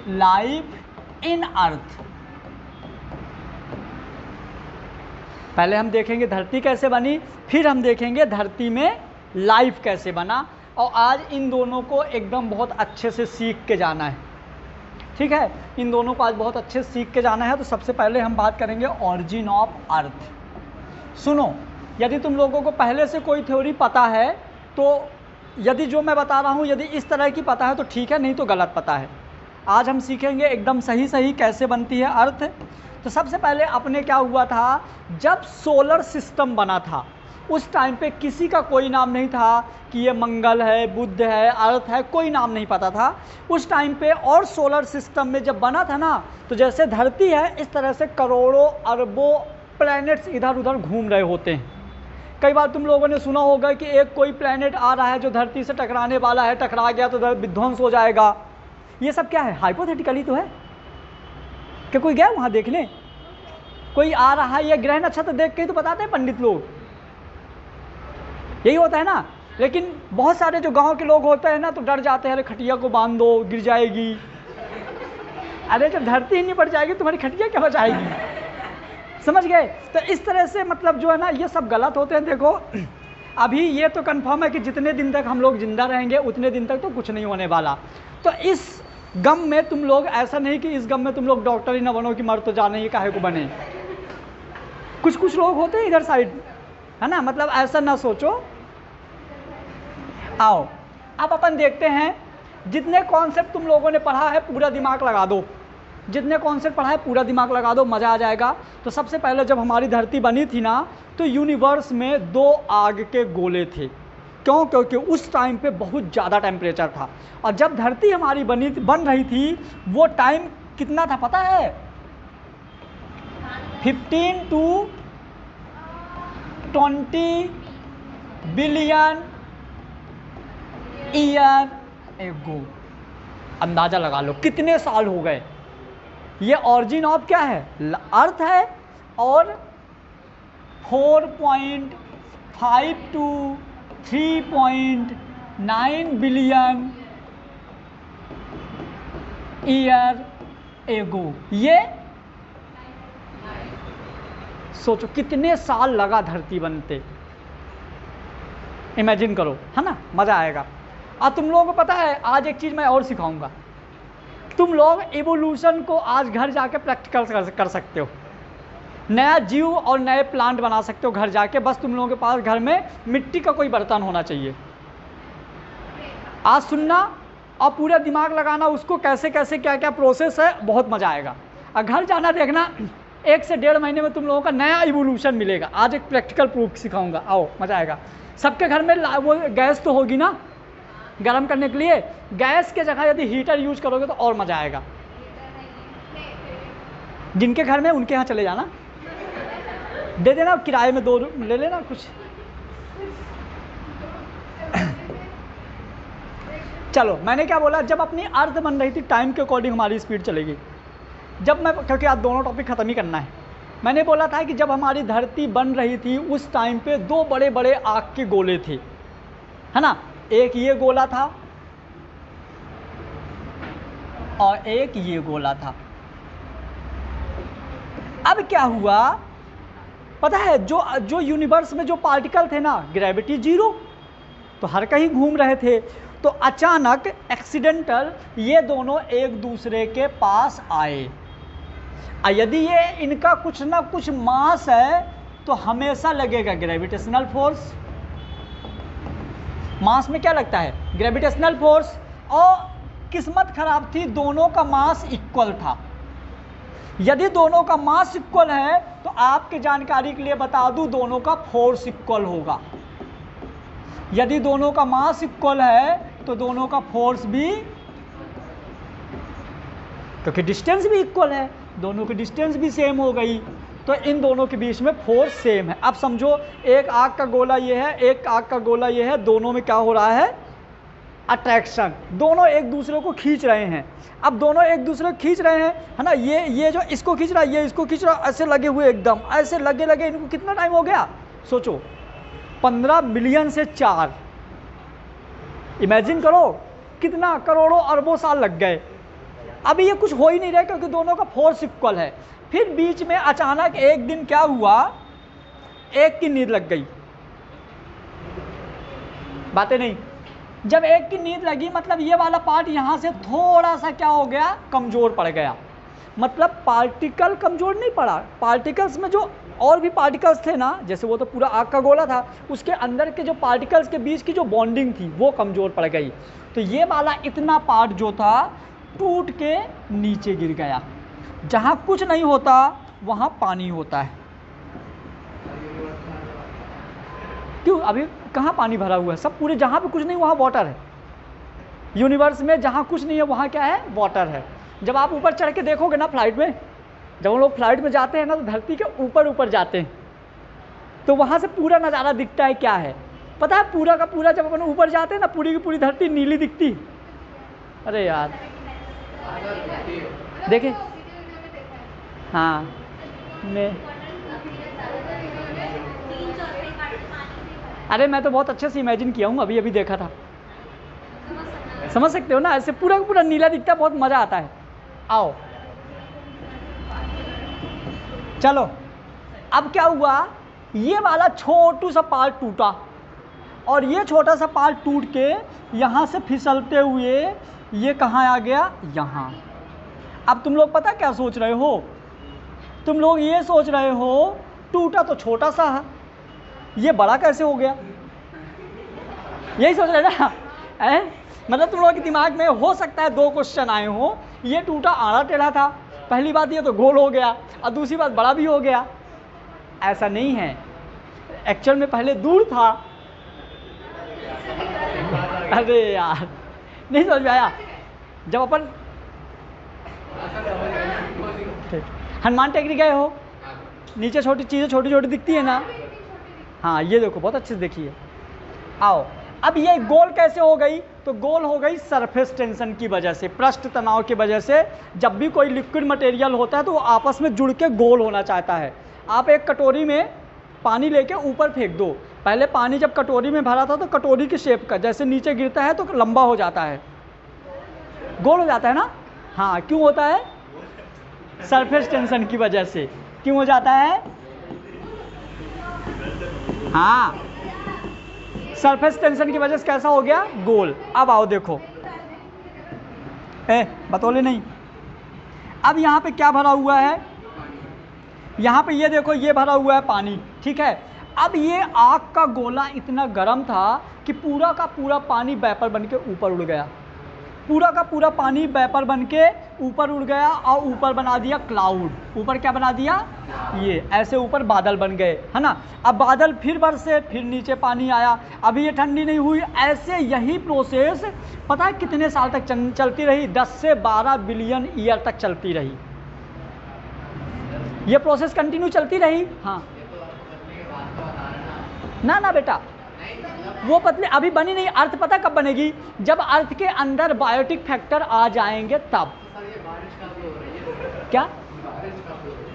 लाइफ इन अर्थ। पहले हम देखेंगे धरती कैसे बनी, फिर हम देखेंगे धरती में लाइफ कैसे बना। और आज इन दोनों को एकदम बहुत अच्छे से सीख के जाना है। ठीक है, इन दोनों को आज बहुत अच्छे से सीख के जाना है। तो सबसे पहले हम बात करेंगे ऑरिजिन ऑफ अर्थ। सुनो, यदि तुम लोगों को पहले से कोई थ्योरी पता है तो, यदि जो मैं बता रहा हूँ यदि इस तरह की पता है तो ठीक है, नहीं तो गलत पता है। आज हम सीखेंगे एकदम सही कैसे बनती है अर्थ। तो सबसे पहले अपने क्या हुआ था, जब सोलर सिस्टम बना था, उस टाइम पे किसी का कोई नाम नहीं था कि ये मंगल है, बुध है, अर्थ है, कोई नाम नहीं पता था उस टाइम पे। और सोलर सिस्टम में जब बना था ना, तो जैसे धरती है इस तरह से करोड़ों अरबों प्लैनेट्स इधर उधर घूम रहे होते हैं। कई बार तुम लोगों ने सुना होगा कि एक कोई प्लैनेट आ रहा है जो धरती से टकराने वाला है, टकरा गया तो विध्वंस हो जाएगा। ये सब क्या है, हाइपोथेटिकली तो है। क्या कोई गया वहाँ देखने? कोई आ रहा है, ये ग्रह नक्षत्र देख के ही तो बताते हैं पंडित लोग, यही होता है ना। लेकिन बहुत सारे जो गांव के लोग होते हैं ना, तो डर जाते हैं, अरे खटिया को बांध दो, गिर जाएगी। अरे जब धरती ही नहीं पड़ जाएगी तुम्हारी खटिया क्या बचाएगी? समझ गए? तो इस तरह से मतलब जो है ना, ये सब गलत होते हैं। देखो अभी ये तो कंफर्म है कि जितने दिन तक हम लोग जिंदा रहेंगे उतने दिन तक तो कुछ नहीं होने वाला। तो इस गम में तुम लोग, ऐसा नहीं कि इस गम में तुम लोग डॉक्टर ही ना बनो कि मर तो जाने ही काहे को बने। कुछ लोग होते हैं इधर साइड, है ना, मतलब ऐसा ना सोचो। आओ अब अपन देखते हैं, जितने कॉन्सेप्ट तुम लोगों ने पढ़ा है पूरा दिमाग लगा दो, जितने कॉन्सेप्ट पढ़ा है पूरा दिमाग लगा दो, मज़ा आ जाएगा। तो सबसे पहले जब हमारी धरती बनी थी ना, तो यूनिवर्स में 2 आग के गोले थे। क्यों? क्योंकि उस टाइम पे बहुत ज़्यादा टेम्परेचर था। और जब धरती हमारी बन रही थी, वो टाइम कितना था पता है? 15 to 20 बिलियन ईयर एगो। अंदाजा लगा लो कितने साल हो गए। ये ऑरिजिन ऑफ क्या है? अर्थ है। और 4.5 to 3.9 बिलियन ईयर एगो। ये सोचो कितने साल लगा धरती बनते। इमेजिन करो, है ना, मज़ा आएगा। अब तुम लोगों को पता है, आज एक चीज़ मैं और सिखाऊंगा। तुम लोग इवोल्यूशन को आज घर जाके प्रैक्टिकल कर सकते हो। नया जीव और नए प्लांट बना सकते हो घर जाके। बस तुम लोगों के पास घर में मिट्टी का कोई बर्तन होना चाहिए। आज सुनना और पूरा दिमाग लगाना उसको, कैसे कैसे क्या क्या प्रोसेस है, बहुत मज़ा आएगा। और घर जाना देखना, 1 से 1.5 महीने में तुम लोगों का नया इवोल्यूशन मिलेगा। आज एक प्रैक्टिकल प्रूफ सिखाऊंगा, आओ मज़ा आएगा। सबके घर में वो गैस तो होगी ना गर्म करने के लिए। गैस के जगह यदि हीटर यूज करोगे तो और मज़ा आएगा। जिनके घर में उनके यहाँ चले जाना, दे देना किराए में, 2 ले लेना कुछ। चलो मैंने क्या बोला, जब अपनी अर्थ बन रही थी, टाइम के अकॉर्डिंग हमारी स्पीड चलेगी। जब मैं, क्योंकि आज दोनों टॉपिक ख़त्म ही करना है, मैंने बोला था कि जब हमारी धरती बन रही थी उस टाइम पे 2 बड़े बड़े आग के गोले थे, है ना। एक ये गोला था और एक ये गोला था। अब क्या हुआ पता है, जो यूनिवर्स में जो पार्टिकल थे ना, ग्रेविटी 0, तो हर कहीं घूम रहे थे। तो अचानक एक्सीडेंटल ये दोनों एक दूसरे के पास आए। यदि ये इनका कुछ ना कुछ मास है तो हमेशा लगेगा ग्रेविटेशनल फोर्स। मास में क्या लगता है? Gravitational force. और किस्मत खराब थी, दोनों का मास इक्वल था। यदि दोनों का मास इक्वल है तो आपके जानकारी के लिए बता दूं, दोनों का फोर्स इक्वल होगा। यदि दोनों का मास इक्वल है तो दोनों का फोर्स भी, क्योंकि डिस्टेंस भी इक्वल है, दोनों की डिस्टेंस भी सेम हो गई, तो इन दोनों के बीच में फोर्स सेम है। अब समझो, एक आग का गोला ये है, एक आग का गोला ये है, दोनों में क्या हो रहा है? अट्रैक्शन। दोनों एक दूसरे को खींच रहे हैं। अब दोनों एक दूसरे को खींच रहे हैं, है ना। ये जो इसको खींच रहा है, ये इसको खींच रहा है, ऐसे लगे हुए, एकदम ऐसे लगे लगे। इनको कितना टाइम हो गया सोचो? 15 मिलियन से 4। इमेजिन करो कितना, करोड़ों अरबों साल लग गए। अभी ये कुछ हो ही नहीं रहा क्योंकि दोनों का फोर्स इक्वल है। फिर बीच में अचानक एक दिन क्या हुआ, एक की नींद लग गई। बातें नहीं। जब एक की नींद लगी, मतलब ये वाला पार्ट यहाँ से थोड़ा सा क्या हो गया, कमज़ोर पड़ गया। मतलब पार्टिकल कमज़ोर नहीं पड़ा, पार्टिकल्स में जो और भी पार्टिकल्स थे ना, जैसे वो तो पूरा आग का गोला था, उसके अंदर के जो पार्टिकल्स के बीच की जो बॉन्डिंग थी वो कमज़ोर पड़ गई। तो ये वाला इतना पार्ट जो था टूट के नीचे गिर गया। जहाँ कुछ नहीं होता वहाँ पानी होता है। क्यों? अभी कहाँ पानी भरा हुआ है? सब पूरे, जहाँ पे कुछ नहीं वहाँ वाटर है। यूनिवर्स में जहाँ कुछ नहीं है वहाँ क्या है? वाटर है। जब आप ऊपर चढ़ के देखोगे ना फ्लाइट में, जब हम लोग फ्लाइट में जाते हैं ना तो धरती के ऊपर ऊपर जाते हैं, तो वहाँ से पूरा नज़ारा दिखता है। क्या है पता है? पूरा का पूरा जब अपन ऊपर जाते हैं ना, पूरी की पूरी धरती नीली दिखती। अरे यार देखे, हाँ मैं, अरे मैं तो बहुत अच्छे से इमेजिन किया हूँ, अभी अभी देखा था। समझ सकते हो ना? ऐसे पूरा का पूरा नीला दिखता है, बहुत मज़ा आता है। आओ चलो, अब क्या हुआ, ये वाला छोटू सा पार्ट टूटा और ये छोटा सा पार्ट टूट के यहाँ से फिसलते हुए ये कहाँ आ गया? यहाँ। अब तुम लोग पता क्या सोच रहे हो? तुम लोग ये सोच रहे हो टूटा तो छोटा सा है, ये बड़ा कैसे हो गया? यही सोच रहे ना? मतलब तुम लोगों के दिमाग में हो सकता है दो क्वेश्चन आए हो, ये टूटा आड़ा टेढ़ा था, पहली बात ये तो गोल हो गया, और दूसरी बात बड़ा भी हो गया। ऐसा नहीं है, एक्चुअल में पहले दूर था। अरे यार नहीं समझ में आया? जब अपन हनुमान टेकरी गए हो, नीचे छोटी चीज़ें छोटी छोटी दिखती है ना? हाँ ये देखो, बहुत अच्छे से देखिए। आओ, अब ये गोल कैसे हो गई? तो गोल हो गई सरफेस टेंशन की वजह से, पृष्ठ तनाव की वजह से। जब भी कोई लिक्विड मटेरियल होता है तो वो आपस में जुड़ के गोल होना चाहता है। आप एक कटोरी में पानी लेके ऊपर फेंक दो, पहले पानी जब कटोरी में भरा था तो कटोरी की शेप का, जैसे नीचे गिरता है तो लंबा हो जाता है, गोल हो जाता है ना? हाँ, क्यों होता है? सरफेस टेंशन की वजह से। क्यों हो जाता है? हाँ, सरफेस टेंशन की वजह से कैसा हो गया? गोल। अब आओ देखो, बतौले नहीं, अब यहाँ पे क्या भरा हुआ है? यहाँ पे ये देखो, ये भरा हुआ है पानी, ठीक है। अब ये आग का गोला इतना गर्म था कि पूरा का पूरा पानी वेपर बन के ऊपर उड़ गया, पूरा का पूरा पानी वेपर बन के ऊपर उड़ गया और ऊपर बना दिया क्लाउड। ऊपर क्या बना दिया? ये ऐसे ऊपर बादल बन गए, है ना? अब बादल फिर बरसे, फिर नीचे पानी आया, अभी ये ठंडी नहीं हुई। ऐसे यही प्रोसेस पता है कितने साल तक चलती रही? 10 से 12 बिलियन ईयर तक चलती रही। ये प्रोसेस कंटिन्यू चलती रही। हाँ ना ना बेटा, वो पतली अभी बनी नहीं। अर्थ पता कब बनेगी? जब अर्थ के अंदर बायोटिक फैक्टर आ जाएंगे तब। क्या?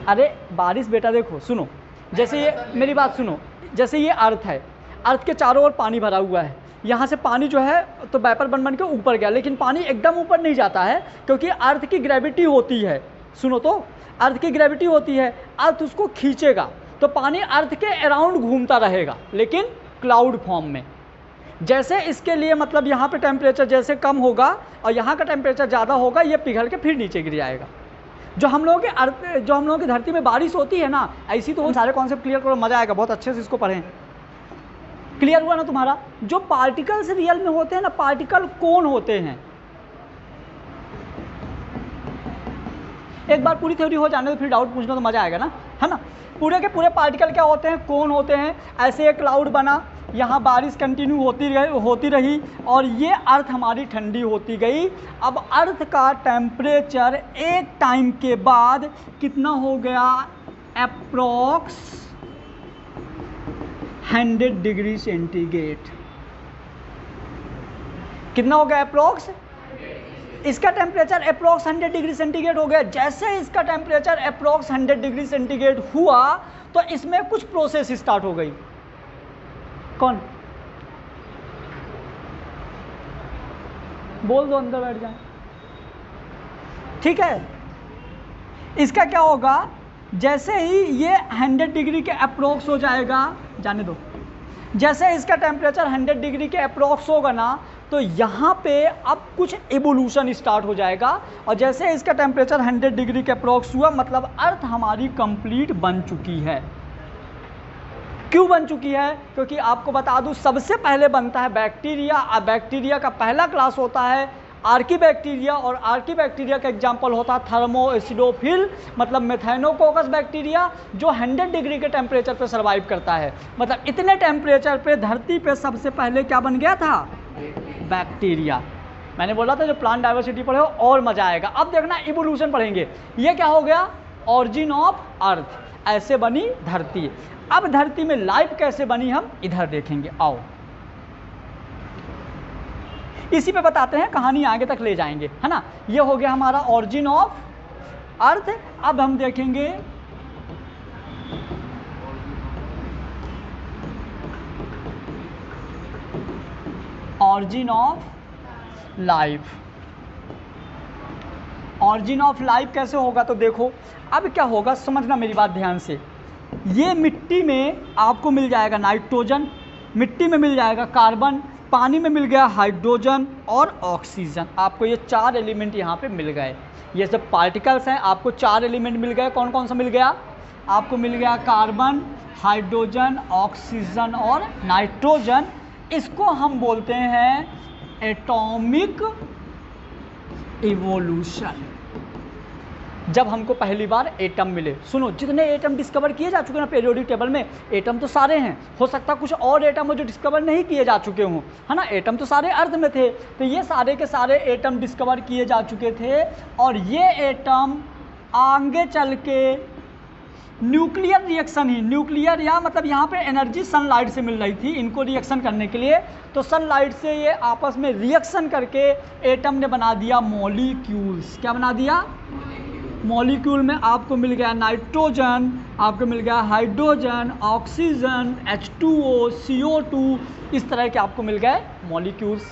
अरे बारिश बेटा देखो, सुनो, जैसे ये मेरी बात सुनो, जैसे ये अर्थ है, अर्थ के चारों ओर पानी भरा हुआ है, यहाँ से पानी जो है तो वेपर बन के ऊपर गया, लेकिन पानी एकदम ऊपर नहीं जाता है क्योंकि अर्थ की ग्रेविटी होती है। सुनो तो, अर्थ की ग्रेविटी होती है, अर्थ उसको खींचेगा तो पानी अर्थ के अराउंड घूमता रहेगा, लेकिन क्लाउड फॉर्म में। जैसे इसके लिए मतलब यहाँ पे टेम्परेचर जैसे कम होगा और यहाँ का टेम्परेचर ज़्यादा होगा, ये पिघल के फिर नीचे गिर जाएगा। जो हम लोगों की धरती में बारिश होती है ना, ऐसी तो सारे कॉन्सेप्ट क्लियर करो, मज़ा आएगा, बहुत अच्छे से इसको पढ़ें। क्लियर हुआ ना तुम्हारा? जो पार्टिकल्स रियल में होते हैं ना, पार्टिकल कौन होते हैं? एक बार पूरी थ्योरी हो जाने तो फिर डाउट पूछना तो मज़ा आएगा ना, है ना? पूरे के पूरे पार्टिकल क्या होते हैं, कौन होते हैं? ऐसे एक क्लाउड बना, यहाँ बारिश कंटिन्यू होती रही और ये अर्थ हमारी ठंडी होती गई। अब अर्थ का टेम्परेचर एक टाइम के बाद कितना हो गया? Approx 100 degree centigrade. कितना हो गया अप्रॉक्स? इसका टेम्परेचर अप्रॉक्स 100 डिग्री सेंटीग्रेड हो गया। जैसे इसका टेम्परेचर अप्रॉक्स 100 डिग्री सेंटीग्रेड हुआ तो इसमें कुछ प्रोसेस स्टार्ट हो गई। कौन? बोल दो, अंदर बैठ जाए। ठीक है, इसका क्या होगा? जैसे ही ये 100 डिग्री के अप्रॉक्स हो जाएगा, जाने दो, जैसे इसका टेम्परेचर 100 डिग्री के अप्रॉक्स होगा ना, तो यहाँ पे अब कुछ एवोल्यूशन स्टार्ट हो जाएगा। और जैसे इसका टेम्परेचर 100 डिग्री के अप्रॉक्स हुआ, मतलब अर्थ हमारी कंप्लीट बन चुकी है। क्यों बन चुकी है? क्योंकि आपको बता दूं, सबसे पहले बनता है बैक्टीरिया, और बैक्टीरिया का पहला क्लास होता है आर्की बैक्टीरिया, और आर्की बैक्टीरिया का एग्जाम्पल होता है थर्मोएसिडोफिल, मतलब मेथाइनोकोकस बैक्टीरिया, जो 100 डिग्री के टेम्परेचर पे सर्वाइव करता है। मतलब इतने टेम्परेचर पे धरती पे सबसे पहले क्या बन गया था? बैक्टीरिया। मैंने बोला था जो प्लांट डाइवर्सिटी पढ़े हो और मजा आएगा। अब देखना इवोल्यूशन पढ़ेंगे। ये क्या हो गया? ऑरिजिन ऑफ अर्थ, ऐसे बनी धरती। अब धरती में लाइफ कैसे बनी हम इधर देखेंगे, आओ इसी पे बताते हैं, कहानी आगे तक ले जाएंगे, है ना। ये हो गया हमारा ऑरिजिन ऑफ अर्थ। अब हम देखेंगे origin of life. Origin of life कैसे होगा? तो देखो अब क्या होगा, समझना मेरी बात ध्यान से। ये मिट्टी में आपको मिल जाएगा नाइट्रोजन, मिट्टी में मिल जाएगा कार्बन, पानी में मिल गया हाइड्रोजन और ऑक्सीजन। आपको ये 4 एलिमेंट यहाँ पे मिल गए। ये सब पार्टिकल्स हैं, आपको 4 एलिमेंट मिल गए। कौन कौन सा मिल गया? आपको मिल गया कार्बन, हाइड्रोजन, ऑक्सीजन और नाइट्रोजन। इसको हम बोलते हैं एटॉमिक इवोल्यूशन। जब हमको पहली बार एटम मिले, सुनो जितने एटम डिस्कवर किए जा चुके हैं पीरियोडिक टेबल में, एटम तो सारे हैं। हो सकता कुछ और एटम हो जो डिस्कवर नहीं किए जा चुके हों, है ना। एटम तो सारे अर्थ में थे, तो ये सारे के सारे एटम डिस्कवर किए जा चुके थे। और ये एटम आगे चल के न्यूक्लियर रिएक्शन ही, न्यूक्लियर या मतलब यहाँ पे एनर्जी सनलाइट से मिल रही थी इनको रिएक्शन करने के लिए, तो सनलाइट से ये आपस में रिएक्शन करके एटम ने बना दिया मॉलिक्यूल्स। क्या बना दिया? मॉलिक्यूल में आपको मिल गया नाइट्रोजन, आपको मिल गया हाइड्रोजन, ऑक्सीजन, H2O, CO2, इस तरह के आपको मिल गए मॉलिक्यूल्स।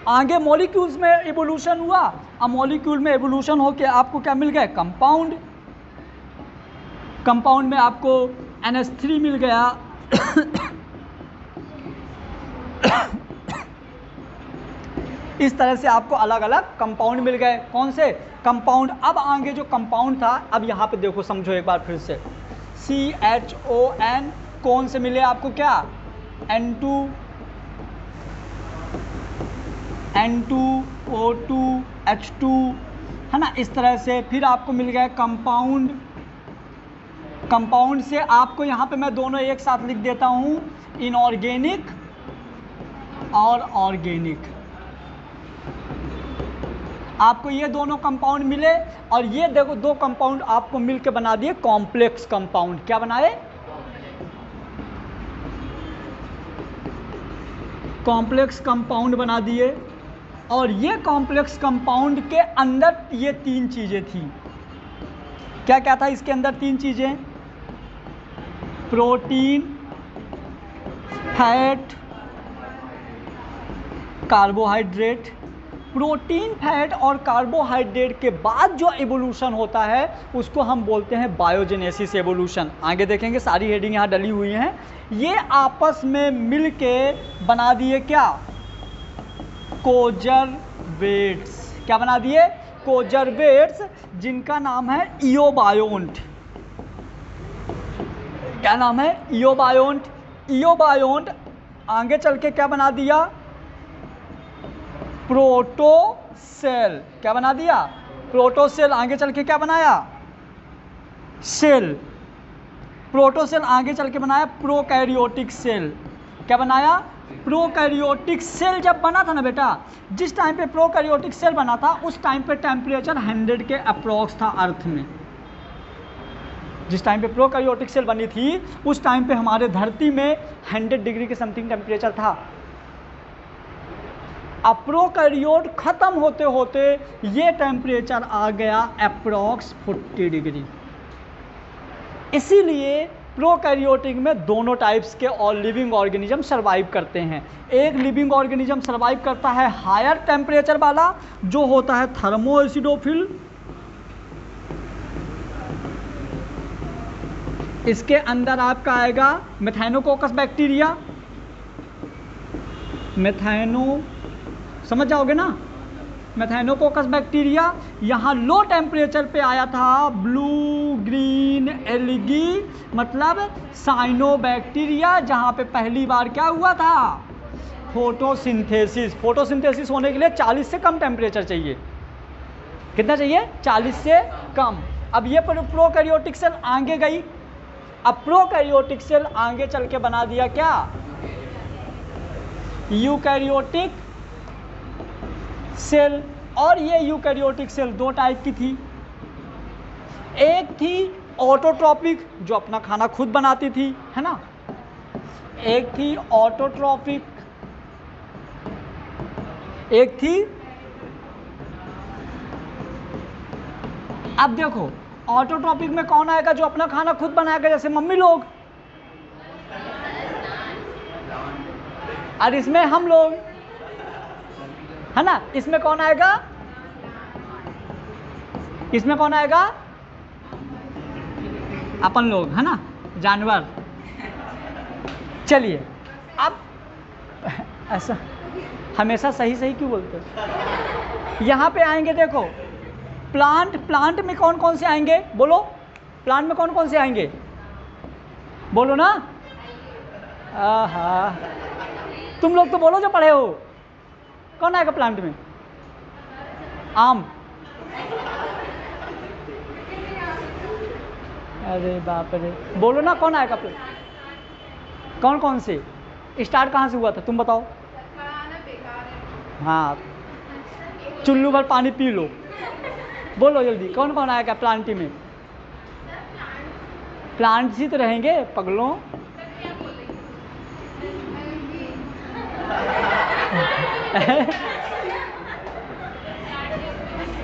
आगे मॉलिक्यूल्स में एवोल्यूशन हुआ। अब मॉलिक्यूल में एवोल्यूशन होके आपको क्या मिल गए? कंपाउंड। कंपाउंड में आपको NH3 मिल गया इस तरह से आपको अलग अलग कंपाउंड मिल गए। कौन से कंपाउंड? अब आगे जो कंपाउंड था, अब यहाँ पे देखो समझो एक बार फिर से, CHON कौन से मिले आपको? क्या? N2, O2, H2, है ना। इस तरह से फिर आपको मिल गया कंपाउंड। कंपाउंड से आपको यहाँ पे मैं दोनों एक साथ लिख देता हूँ, इनऑर्गेनिक और ऑर्गेनिक। आपको ये दोनों कंपाउंड मिले और ये देखो 2 कंपाउंड आपको मिलके बना दिए कॉम्प्लेक्स कंपाउंड। क्या बनाए? कॉम्प्लेक्स कंपाउंड बना दिए। और ये कॉम्प्लेक्स कंपाउंड के अंदर ये 3 चीजें थी। क्या क्या था इसके अंदर? 3 चीजें, protein, fat, carbohydrate. Protein, fat और कार्बोहाइड्रेट के बाद जो एवोल्यूशन होता है उसको हम बोलते हैं बायोजेनेसिस एवोल्यूशन। आगे देखेंगे, सारी हेडिंग यहाँ डली हुई हैं। ये आपस में मिलके बना दिए क्या? कोजरवेट्स। क्या बना दिए? कोजरवेट्स, जिनका नाम है इयोबायोंट। क्या नाम है? इयोबायोंट। इयोबायोंट आगे चल के क्या बना दिया? प्रोटोसेल। क्या बना दिया? प्रोटोसेल। आगे चल के क्या बनाया? सेल। प्रोटोसेल आगे चल के बनाया प्रोकैरियोटिक सेल। क्या बनाया? Prokaryotic cell. जब बना था ना बेटा, जिस टाइम पे प्रोकैरियोटिक सेल बना था उस टाइम पे टेम्परेचर 100 के अप्रॉक्स था अर्थ में। जिस टाइम पे प्रोकैरियोटिक सेल बनी थी उस टाइम पे हमारे धरती में 100 डिग्री के समथिंग टेम्परेचर था। अब प्रोकैरियोट खत्म होते होते ये टेम्परेचर आ गया अप्रॉक्स 40 डिग्री। इसीलिए प्रोकैरियोटिक में दोनों टाइप्स के और लिविंग ऑर्गेनिज्म सर्वाइव करते हैं। एक लिविंग ऑर्गेनिज्म सर्वाइव करता है हायर टेम्परेचर वाला, जो होता है थर्मोएसिडोफिल। इसके अंदर आपका आएगा मेथाइनोकोकस बैक्टीरिया। समझ जाओगे ना? मेथाइनोकोकस बैक्टीरिया। यहाँ लो टेम्परेचर पे आया था ब्लू ग्रीन एल्गी, मतलब साइनोबैक्टीरिया, जहाँ पे पहली बार क्या हुआ था? फोटोसिंथेसिस। फोटोसिंथेसिस होने के लिए 40 से कम टेम्परेचर चाहिए। कितना चाहिए? 40 से कम। अब ये प्रोकैरियोटिक सेल आगे गई। अब प्रोकैरियोटिक सेल आगे चल के बना दिया क्या? Eukaryotic cell. और ये यूकैरियोटिक सेल दो टाइप की थी। एक थी ऑटोट्रॉपिक, जो अपना खाना खुद बनाती थी, है ना। एक थी ऑटोट्रॉपिक, एक थी, अब देखो ऑटोट्रॉपिक में कौन आएगा? जो अपना खाना खुद बनाएगा, जैसे मम्मी लोग, और इसमें हम लोग, है ना। इसमें कौन आएगा? इसमें कौन आएगा? अपन लोग, है ना, जानवर। चलिए, अब ऐसा हमेशा सही सही क्यों बोलते हो? यहाँ पे आएंगे, देखो प्लांट में कौन कौन से आएंगे? बोलो, प्लांट में कौन कौन से आएंगे? बोलो ना। आहा, तुम लोग तो बोलो जो पढ़े हो। कौन आएगा प्लांट में? आम। अरे बाप रे, बोलो ना कौन आएगा प्लांट? कौन कौन से? स्टार्ट कहाँ से हुआ था तुम बताओ? हाँ, चुल्लू भर पानी पी लो। बोलो जल्दी, कौन कौन आएगा प्लांट में? प्लांट्स ही तो रहेंगे पगलों।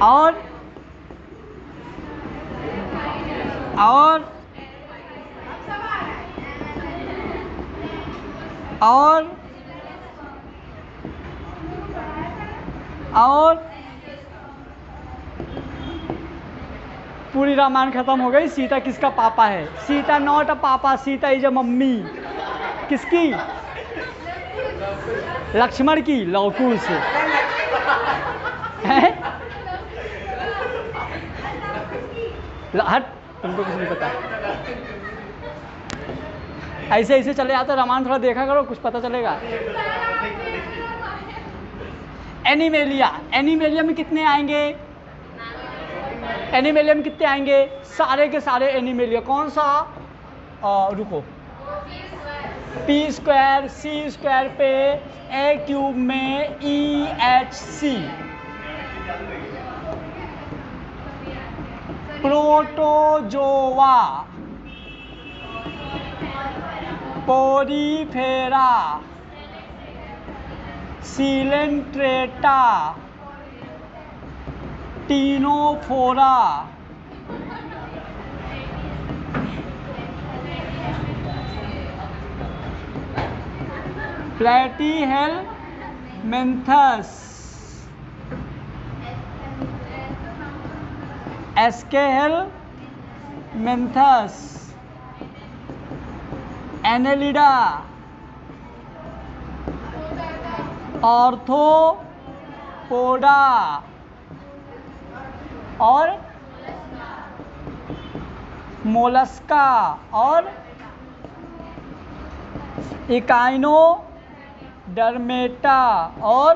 और और पूरी रामायण खत्म हो गई। सीता किसका पापा है? सीता नॉट अ पापा, सीता इज अ मम्मी। किसकी? लक्ष्मण की, लवकुश से। हट, तुमको कुछ नहीं पता। ऐसे ऐसे चले जाते, रामायण थोड़ा देखा करो, कुछ पता चलेगा। एनिमेलिया, एनिमेलिया में कितने आएंगे? एनिमेलिया में कितने आएंगे? सारे के सारे एनिमेलिया। कौन सा? रुको, पी स्क्वायर सी स्क्वायर पे ए क्यूब में EHC। Protozoa, porifera, coelenterata, ctenophora, platyhelminthes, aschelminthes, annelida, arthropoda और मोलस्का और इकाइनोडर्मेटा और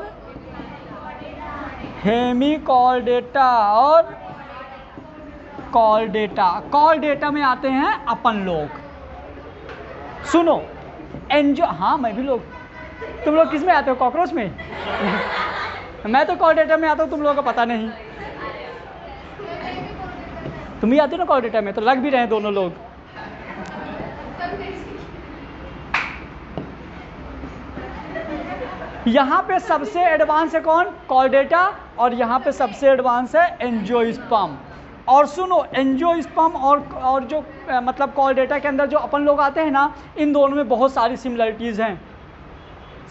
हेमिकॉर्डेटा और कॉर्डेटा। कॉर्डेटा में आते हैं अपन लोग। सुनो, एंजो, हाँ मैं भी लोग। तुम लोग किस में आते हो? कॉकरोच में। मैं तो कॉर्डेटा में आता हूँ, तुम लोगों को पता नहीं। तुम ही आते हो ना कॉर्डेटा में, तो लग भी रहे हैं दोनों लोग। यहाँ पे सबसे एडवांस है कौन? कॉर्डेटा। और यहाँ पे सबसे एडवांस है एंजियोस्पर्म। और सुनो, एंजियोस्पर्म और जो मतलब कॉर्डेटा के अंदर जो अपन लोग आते हैं ना, इन दोनों में बहुत सारी सिमिलरिटीज़ हैं।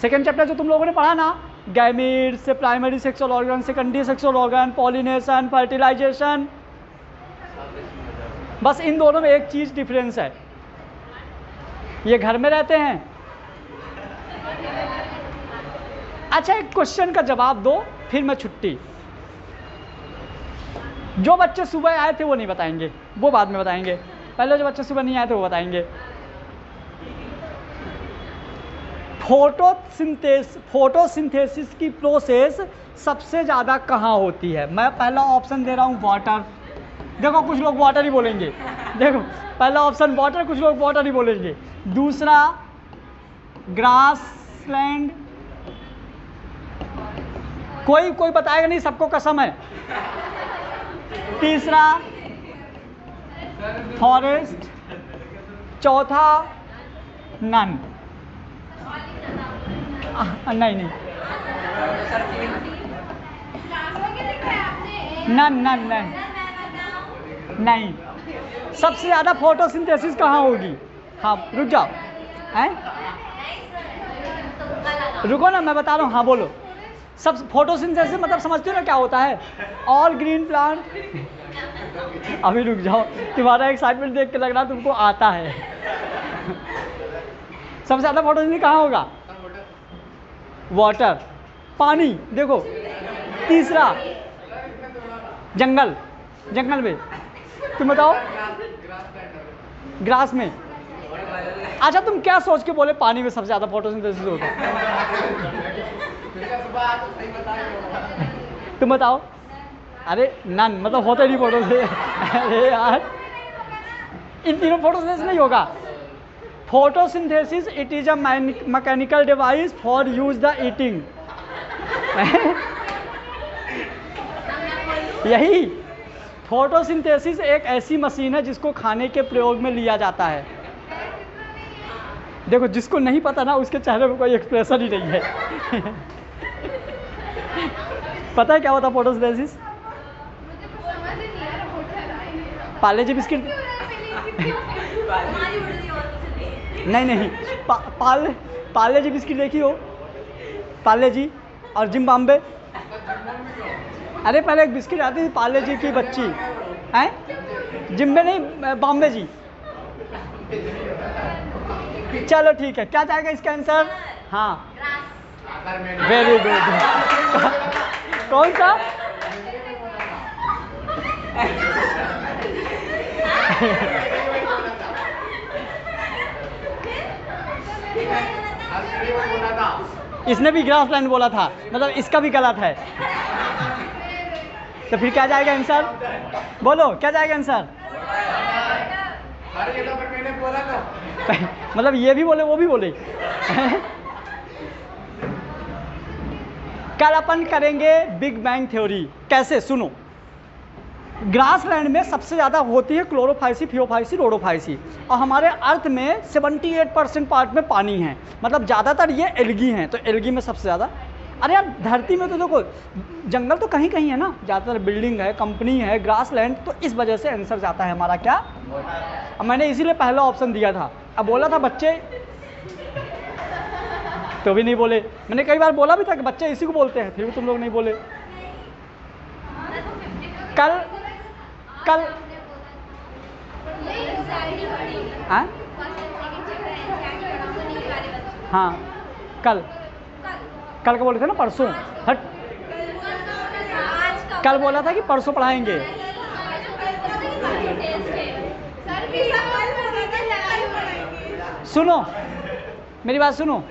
सेकेंड चैप्टर जो तुम लोगों ने पढ़ा ना, गैमीट से primary sexual organ, secondary sexual organ, pollination, fertilization, बस इन दोनों में एक चीज़ डिफरेंस है, ये घर में रहते हैं। अच्छा, एक क्वेश्चन का जवाब दो, फिर मैं छुट्टी। जो बच्चे सुबह आए थे वो नहीं बताएंगे, वो बाद में बताएंगे। पहले जो बच्चे सुबह नहीं आए थे वो बताएंगे। फोटोसिंथेसिस की प्रोसेस सबसे ज़्यादा कहाँ होती है? मैं पहला ऑप्शन दे रहा हूँ वाटर। देखो कुछ लोग वाटर ही बोलेंगे। देखो पहला ऑप्शन वाटर, कुछ लोग वाटर ही बोलेंगे। दूसरा ग्रासलैंड, कोई बताएगा नहीं, सबको कसम है। तीसरा फॉरेस्ट, चौथा नन। नहीं नन नहीं। सबसे ज़्यादा फोटोसिंथेसिस कहाँ होगी? हाँ रुक जाओ, हैं रुको ना, मैं बता रहा हूँ। हाँ बोलो। सब फोटोसिंथेसिस मतलब समझते हो ना क्या होता है? All green plant. अभी रुक जाओ, तुम्हारा एक्साइटमेंट देख के लग रहा तुमको आता है। सबसे ज़्यादा फोटोसिंथेसिस कहाँ होगा? वाटर, पानी। देखो तीसरा जंगल में। तुम बताओ ग्रास में। अच्छा तुम क्या सोच के बोले पानी में सबसे ज़्यादा फोटोसिंथेसिस होता है? तुम बताओ। अरे नन मतलब होते नहीं फोटोसिंथेसिस। अरे यार इन तीनों फोटोसिंथेसिस नहीं होगा। Photosynthesis it is a mechanical device for use the eating. यही फोटोसिंथेसिस एक ऐसी मशीन है जिसको खाने के प्रयोग में लिया जाता है। देखो जिसको नहीं पता ना उसके चेहरे में कोई एक्सप्रेशन ही नहीं है। पता है क्या होता फोटोसिंथेसिस? पार्ले जी बिस्किट नहीं पार्ले जी बिस्किट देखी हो? पार्ले जी और जिम्बाम्बे। अरे पहले एक बिस्किट आती थी पार्ले जी की बच्ची, हैं? जिम्बे नहीं, बॉम्बे जी। चलो ठीक है, क्या जाएगा इसका आंसर? हाँ वेरी गुड। कौन सा? इसने भी ग्रासलैंड बोला था, मतलब इसका भी गलत है। तो फिर क्या जाएगा आंसर? बोलो क्या जाएगा आंसर? अरे ये तो फिर मैंने बोला था। मतलब ये भी बोले वो भी बोले। कल अपन करेंगे बिग बैंग थ्योरी। कैसे? सुनो, ग्रासलैंड में सबसे ज़्यादा होती है क्लोरोफाइसी, फियोफाइसी, रोडोफाइसी, और हमारे अर्थ में 78% पार्ट में पानी है, मतलब ज़्यादातर ये एल्गी हैं, तो एल्गी में सबसे ज़्यादा। अरे यार धरती में तो देखो जंगल तो कहीं कहीं है ना, ज़्यादातर बिल्डिंग है, कंपनी है, ग्रासलैंड, तो इस वजह से आंसर जाता है हमारा क्या? अब मैंने इसीलिए पहला ऑप्शन दिया था। अब बोला था बच्चे तो भी नहीं बोले। मैंने कई बार बोला भी था कि बच्चे इसी को बोलते हैं, फिर भी तुम लोग नहीं बोले। कल हाँ कल का बोले थे ना, परसों। हट, कल बोला था कि परसों पढ़ाएंगे। सुनो मेरी बात सुनो,